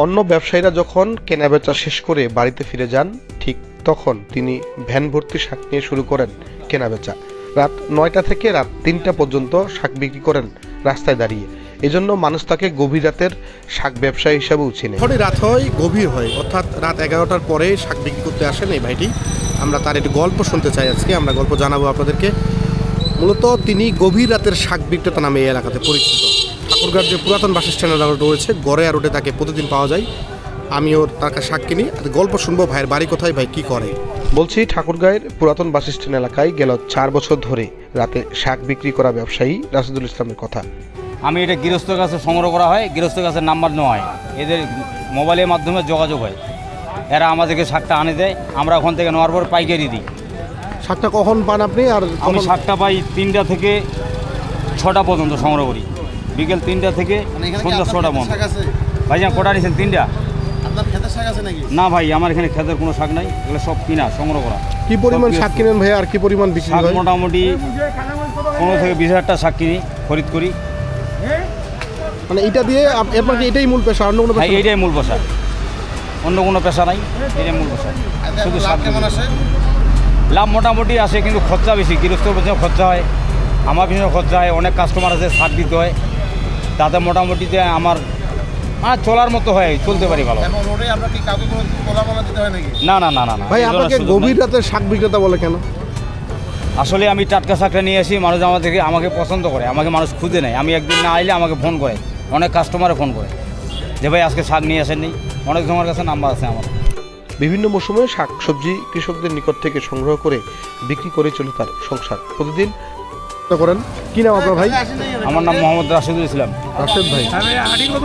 অন্য ব্যবসায়ীরা যখন কেনাবেচা শেষ করে বাড়িতে ফিরে যান, ঠিক তখন তিনি ভ্যান ভর্তি শাক নিয়ে শুরু করেন কেনাবেচা। রাত ৯টা থেকে রাত ৩টা পর্যন্ত শাক বিক্রি করেন রাস্তায় দাঁড়িয়ে। এজন্য মানুষ তাকে গভীর রাতের শাক ব্যবসায়ী হিসাবেও চিনে। যখনই রাত হয় গভীর হয়, অর্থাৎ রাত 11টার পরে শাক বিক্রি করতে আসেন এই ভাইটি। আমরা তার একটু গল্প শুনতে চাই। আজকে আমরা গল্প জানাবো আপনাদেরকে। মূলত তিনি গভীর রাতের শাক বিক্রেতা নামে এই এলাকাতে পরিচিত। ঠাকুরগাঁর যে পুরাতন বাস স্ট্যান্ড রয়েছে, গড়েয়া রোডে তাকে প্রতিদিন পাওয়া যায়। আমিও তার কাছে শাক কিনি। গল্প শুনবো ভাইয়ের বাড়ি কোথায়, ভাই কি করে। বলছি, ঠাকুরগাঁয়ের পুরাতন বাস স্ট্যান্ড এলাকায় গেল 4 বছর ধরে রাতে শাক বিক্রি করা ব্যবসায়ী রাশিদুল ইসলামের কথা। আমি এটা গৃহস্থর কাছে সংগ্রহ করা হয়, গৃহস্থর কাছে নাম্বার নেওয়া হয়, এদের মোবাইলের মাধ্যমে যোগাযোগ হয়, এরা আমাদেরকে শাকটা আনে দেয়, আমরা ওখান থেকে নেওয়ার পর পাইকারি দিই। শাকটা কখন পান আপনি? আর আমি শাকটা পাই 3টা থেকে 6টা পর্যন্ত সংগ্রহ করি, বিকেল 3টা থেকে সন্ধ্যা 6টা পর্যন্ত। ভাইজান কটা নিয়েছেন? 3টা। আপনার ক্ষেতের শাক আছে নাকি? না ভাই, আমার এখানে ক্ষেতের কোনো শাক নাই, এগুলো সব কিনা সংগ্রহ করা। কি পরিমাণ শাক কিনেন ভাই, আর কি পরিমাণ বিক্রি শাক হয়? মোটামুটি 15 থেকে 20,000টা শাক কিনি, খরিদ করি। মানে এটা দিয়ে আপনার কি এটাই মূল পেশা, অন্য কোনো ভাই পেশা? এইটাই মূল পেশা, অন্য কোনো পেশা নাই, এটাই মূল পেশা। শুধু শাক কেমন আসে? লাভ মোটামুটি আসে, কিন্তু খরচা বেশি। গৃহস্থর পেছনে খরচা হয়, আমার পিছনে খরচা হয়, অনেক কাস্টমার আছে, শাক দিতে হয়, তাতে মোটামুটি যে আমার চলার মতো হয়, চলতে পারি ভালো। না না না না না ভাই এই ধরনের আপনাকে সুযোগ গভীর নাই। রাতের শাক বিক্রেতা বলে কেন? আসলে আমি টাটকা শাকটা নিয়ে আসি, মানুষ আমাকে পছন্দ করে, আমাকে মানুষ খুঁজে নেয়। আমি একদিন না আইলে আমাকে ফোন করে, অনেক কাস্টমারে ফোন করে যে ভাই আজকে শাক নিয়ে আসেননি। অনেক জনের কাছে নাম্বার আছে আমার। বিভিন্ন মৌসুমে শাক সবজি কৃষকদের নিকট থেকে সংগ্রহ করে বিক্রি করে চলে তার সংসার। প্রতিদিন করেন কি নাম আপনার ভাই? আমার নাম মোহাম্মদ রাশিদুল ইসলাম। রাশেদ ভাই। রাশেদ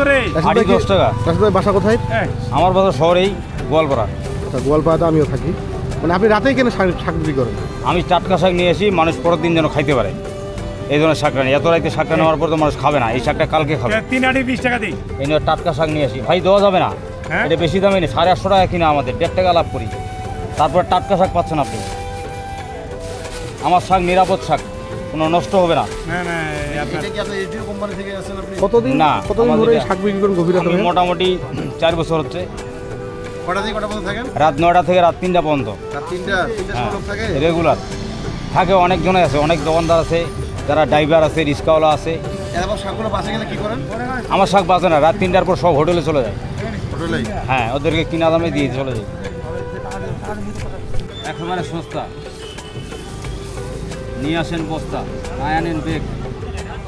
আড়ি ভাই 10 টাকা। রাশেদ ভাই বাসা কোথায়? আমার বাসা শহরেই, গোয়ালপাড়া। আচ্ছা, গোয়ালপাড়াতে আমিও থাকি। মানে আপনি রাতেই কেন শাক বিক্রি করেন? আমি টাটকা শাক নিয়ে আসি, মানুষ পরের দিন যেন খাইতে পারে, এই ধরনের শাকটা নিয়ে। এত রাইতে শাকটা নেওয়ার পর তো মানুষ খাবে না, এই শাকটা কালকে খাবে। 3 আটি 20 টাকা দিই। এই নিয়ে টাটকা শাক নিয়ে আসি। ভাই দেওয়া যাবে না, হ্যাঁ? এটা বেশি দামে নেই, 850 টাকা কিনা, আমাদের 1.5 টাকা লাভ করি। তারপর টাটকা শাক পাচ্ছেন আপনি। আমার শাক নিরাপদ শাক, কোনো নষ্ট হবে না। না না আপনার কতদিন না, কতদিন ধরে আমাদের- শাক বিক্রি করেন গভীর রাতে আমি ভাই? মোটামুটি 4 বছর হচ্ছে, কটা থেকে কটা পর্যন্ত থাকেন? রাত 9টা থেকে রাত 3টা পর্যন্ত। রাত 3টা থাকে? রেগুলার থাকে, অনেকজনে আছে, অনেক দোকানদার আছে, যারা ড্রাইভার আছে, রিক্সাওয়ালা আছে। এরপর শাকগুলো বাসে গেলে কি করেন? আমার শাক বাঁচে না, রাত 3টার পর সব হোটেলে চলে যায়। হোটেলেই? হ্যাঁ, ওদেরকে কিনা দামে দিয়ে চলে যায়, একেবারে সস্তা। নিয়ে আসেন বস্তা, না আনেন বেগ।